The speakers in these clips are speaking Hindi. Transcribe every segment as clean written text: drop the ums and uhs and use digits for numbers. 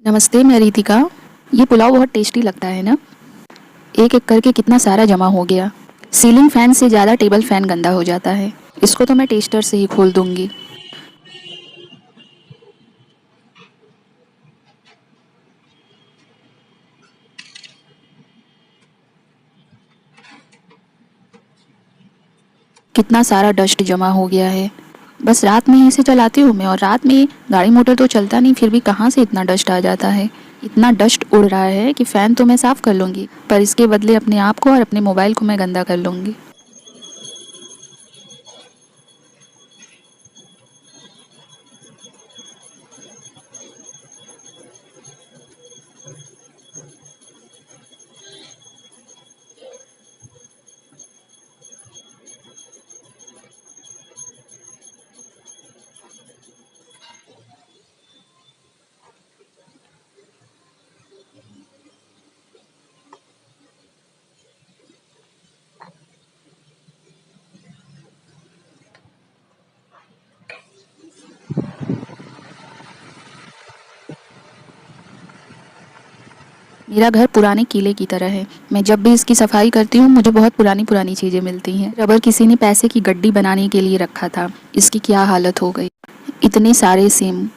नमस्ते, मैं रितिका। ये पुलाव बहुत टेस्टी लगता है ना। एक एक करके कितना सारा जमा हो गया। सीलिंग फैन से ज़्यादा टेबल फैन गंदा हो जाता है। इसको तो मैं टेस्टर से ही खोल दूंगी। कितना सारा डस्ट जमा हो गया है। बस रात में ही इसे चलाती हूँ मैं, और रात में गाड़ी मोटर तो चलता नहीं, फिर भी कहाँ से इतना डस्ट आ जाता है। इतना डस्ट उड़ रहा है कि फ़ैन तो मैं साफ़ कर लूँगी, पर इसके बदले अपने आप को और अपने मोबाइल को मैं गंदा कर लूँगी। मेरा घर पुराने किले की तरह है। मैं जब भी इसकी सफाई करती हूँ मुझे बहुत पुरानी पुरानी चीज़ें मिलती हैं। रबर किसी ने पैसे की गड्डी बनाने के लिए रखा था, इसकी क्या हालत हो गई। इतने सारे सिम,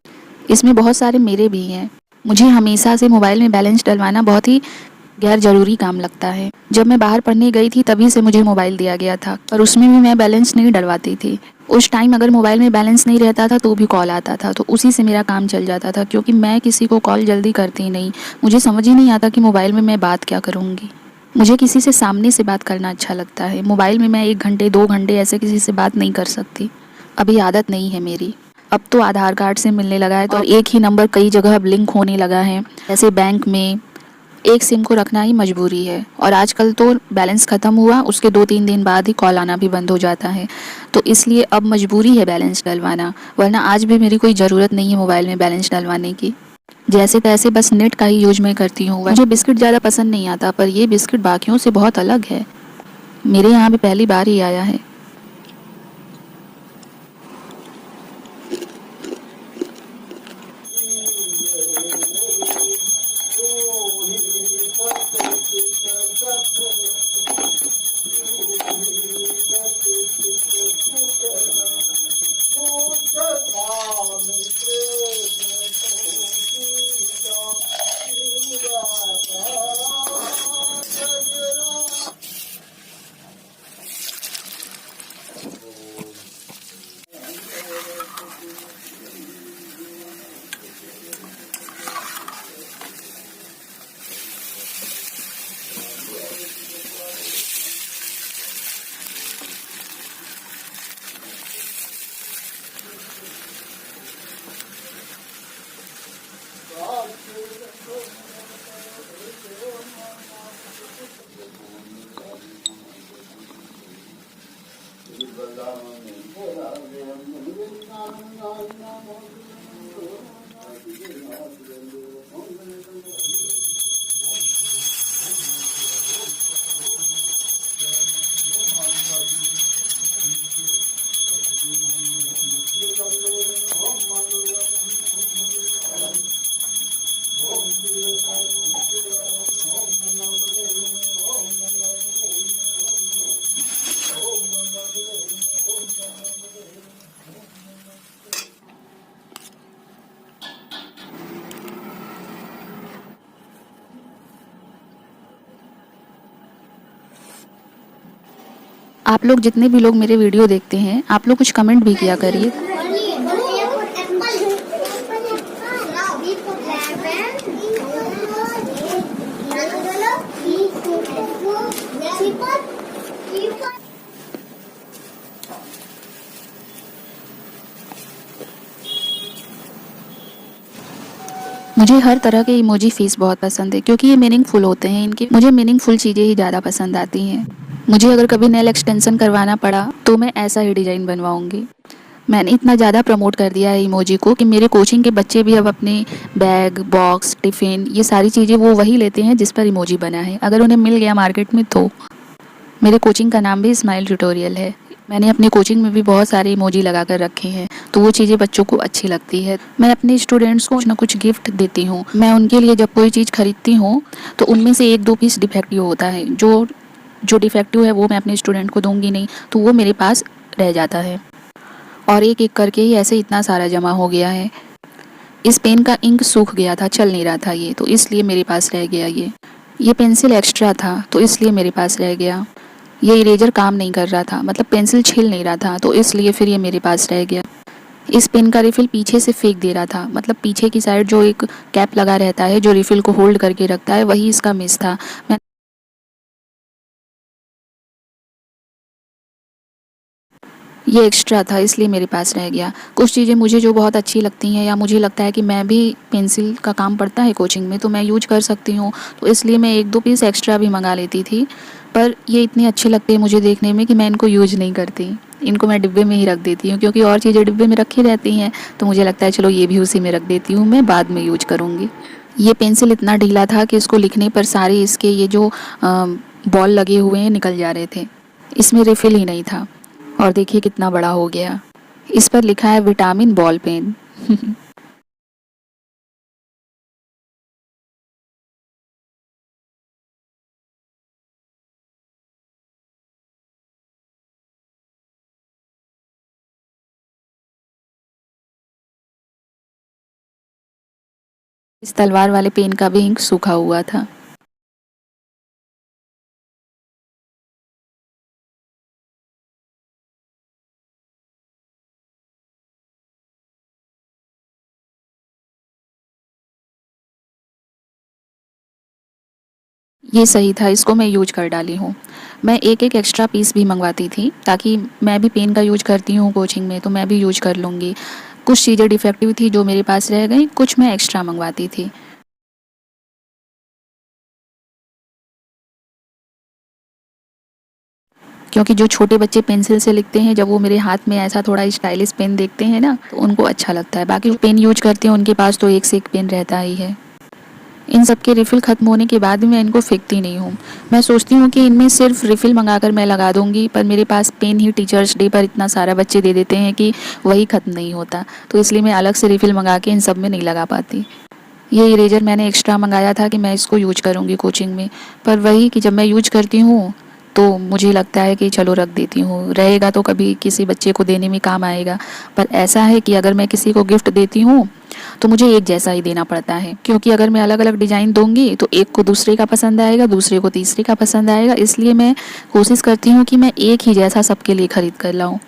इसमें बहुत सारे मेरे भी हैं। मुझे हमेशा से मोबाइल में बैलेंस डलवाना बहुत ही गैर ज़रूरी काम लगता है। जब मैं बाहर पढ़ने गई थी तभी से मुझे मोबाइल दिया गया था, पर उसमें भी मैं बैलेंस नहीं डलवाती थी। उस टाइम अगर मोबाइल में बैलेंस नहीं रहता था तो भी कॉल आता था, तो उसी से मेरा काम चल जाता था, क्योंकि मैं किसी को कॉल जल्दी करती नहीं। मुझे समझ ही नहीं आता कि मोबाइल में मैं बात क्या करूँगी। मुझे किसी से सामने से बात करना अच्छा लगता है। मोबाइल में मैं 1 घंटे 2 घंटे ऐसे किसी से बात नहीं कर सकती। अभी आदत नहीं है मेरी। अब तो आधार कार्ड से मिलने लगा है, तो एक ही नंबर कई जगह अब लिंक होने लगा है। जैसे बैंक में एक सिम को रखना ही मजबूरी है, और आजकल तो बैलेंस ख़त्म हुआ उसके 2-3 दिन बाद ही कॉल आना भी बंद हो जाता है। तो इसलिए अब मजबूरी है बैलेंस डलवाना, वरना आज भी मेरी कोई ज़रूरत नहीं है मोबाइल में बैलेंस डलवाने की। जैसे तैसे बस नेट का ही यूज मैं करती हूँ। मुझे बिस्किट ज़्यादा पसंद नहीं आता, पर ये बिस्किट बाकियों से बहुत अलग है। मेरे यहाँ भी पहली बार ही आया है। आप लोग जितने भी लोग मेरे वीडियो देखते हैं, आप लोग कुछ कमेंट भी किया करिए। मुझे हर तरह के इमोजी फेस बहुत पसंद है, क्योंकि ये मीनिंगफुल होते हैं। इनके मुझे मीनिंगफुल चीज़ें ही ज़्यादा पसंद आती हैं। मुझे अगर कभी नेल एक्सटेंशन करवाना पड़ा तो मैं ऐसा ही डिज़ाइन बनवाऊंगी। मैंने इतना ज़्यादा प्रमोट कर दिया है इमोजी को कि मेरे कोचिंग के बच्चे भी अब अपने बैग, बॉक्स, टिफ़िन, ये सारी चीज़ें वो वही लेते हैं जिस पर इमोजी बना है, अगर उन्हें मिल गया मार्केट में तो। मेरे कोचिंग का नाम भी स्माइल ट्यूटोरियल है। मैंने अपने कोचिंग में भी बहुत सारे इमोजी लगा कर रखे हैं, तो तो वो चीज़ें बच्चों को अच्छी लगती है। मैं अपने स्टूडेंट्स को कुछ ना कुछ गिफ्ट देती हूँ। मैं उनके लिए जब कोई चीज़ खरीदती हूँ तो उनमें से 1-2 पीस डिफेक्टिव होता है। जो जो डिफेक्टिव है वो मैं अपने स्टूडेंट को दूंगी नहीं, तो वो मेरे पास रह जाता है। और एक एक करके ही ऐसे इतना सारा जमा हो गया है। इस पेन का इंक सूख गया था, चल नहीं रहा था ये, तो इसलिए मेरे पास रह गया ये पेंसिल एक्स्ट्रा था तो इसलिए मेरे पास रह गया। ये इरेजर काम नहीं कर रहा था, मतलब पेंसिल छिल नहीं रहा था, तो इसलिए फिर ये मेरे पास रह गया। इस पेन का रिफिल पीछे से फेंक दे रहा था, मतलब पीछे की साइड जो एक कैप लगा रहता है जो रिफिल को होल्ड करके रखता है, वही इसका मिस था। मैं ये एक्स्ट्रा था इसलिए मेरे पास रह गया। कुछ चीज़ें मुझे जो बहुत अच्छी लगती हैं या मुझे लगता है कि मैं भी पेंसिल का काम पड़ता है कोचिंग में तो मैं यूज कर सकती हूँ, तो इसलिए मैं 1-2 पीस एक्स्ट्रा भी मंगा लेती थी। पर ये इतने अच्छे लगते हैं मुझे देखने में कि मैं इनको यूज नहीं करती। इनको मैं डिब्बे में ही रख देती हूँ, क्योंकि और चीज़ें डिब्बे में रखी रहती हैं तो मुझे लगता है चलो ये भी उसी में रख देती हूँ, मैं बाद में यूज करूँगी। ये पेंसिल इतना ढीला था कि इसको लिखने पर सारे इसके ये जो बॉल लगे हुए हैं निकल जा रहे थे। इसमें रिफिल ही नहीं था। और देखिए कितना बड़ा हो गया। इस पर लिखा है विटामिन बॉल पेन। इस तलवार वाले पेन का भी इंक सूखा हुआ था। ये सही था, इसको मैं यूज कर डाली हूँ। मैं एक एक एक्स्ट्रा पीस भी मंगवाती थी ताकि मैं भी पेन का यूज करती हूँ कोचिंग में तो मैं भी यूज कर लूँगी। कुछ चीज़ें डिफेक्टिव थी जो मेरे पास रह गई, कुछ मैं एक्स्ट्रा मंगवाती थी। क्योंकि जो छोटे बच्चे पेंसिल से लिखते हैं जब वो मेरे हाथ में ऐसा थोड़ा स्टाइलिश पेन देखते हैं ना तो उनको अच्छा लगता है। बाकी जो पेन यूज करते हैं उनके पास तो एक से एक पेन रहता ही है। इन सब के रिफ़िल ख़त्म होने के बाद भी मैं इनको फेंकती नहीं हूँ। मैं सोचती हूँ कि इनमें सिर्फ रिफ़िल मंगाकर मैं लगा दूँगी, पर मेरे पास पेन ही टीचर्स डे पर इतना सारा बच्चे दे देते हैं कि वही ख़त्म नहीं होता, तो इसलिए मैं अलग से रिफ़िल मंगा के इन सब में नहीं लगा पाती। ये इरेजर मैंने एक्स्ट्रा मंगाया था कि मैं इसको यूज करूँगी कोचिंग में, पर वही कि जब मैं यूज करती हूँ तो मुझे लगता है कि चलो रख देती हूँ, रहेगा तो कभी किसी बच्चे को देने में काम आएगा। पर ऐसा है कि अगर मैं किसी को गिफ्ट देती हूँ तो मुझे एक जैसा ही देना पड़ता है, क्योंकि अगर मैं अलग अलग डिज़ाइन दूंगी तो एक को दूसरे का पसंद आएगा, दूसरे को तीसरे का पसंद आएगा। इसलिए मैं कोशिश करती हूँ कि मैं एक ही जैसा सबके लिए खरीद कर लाऊँ।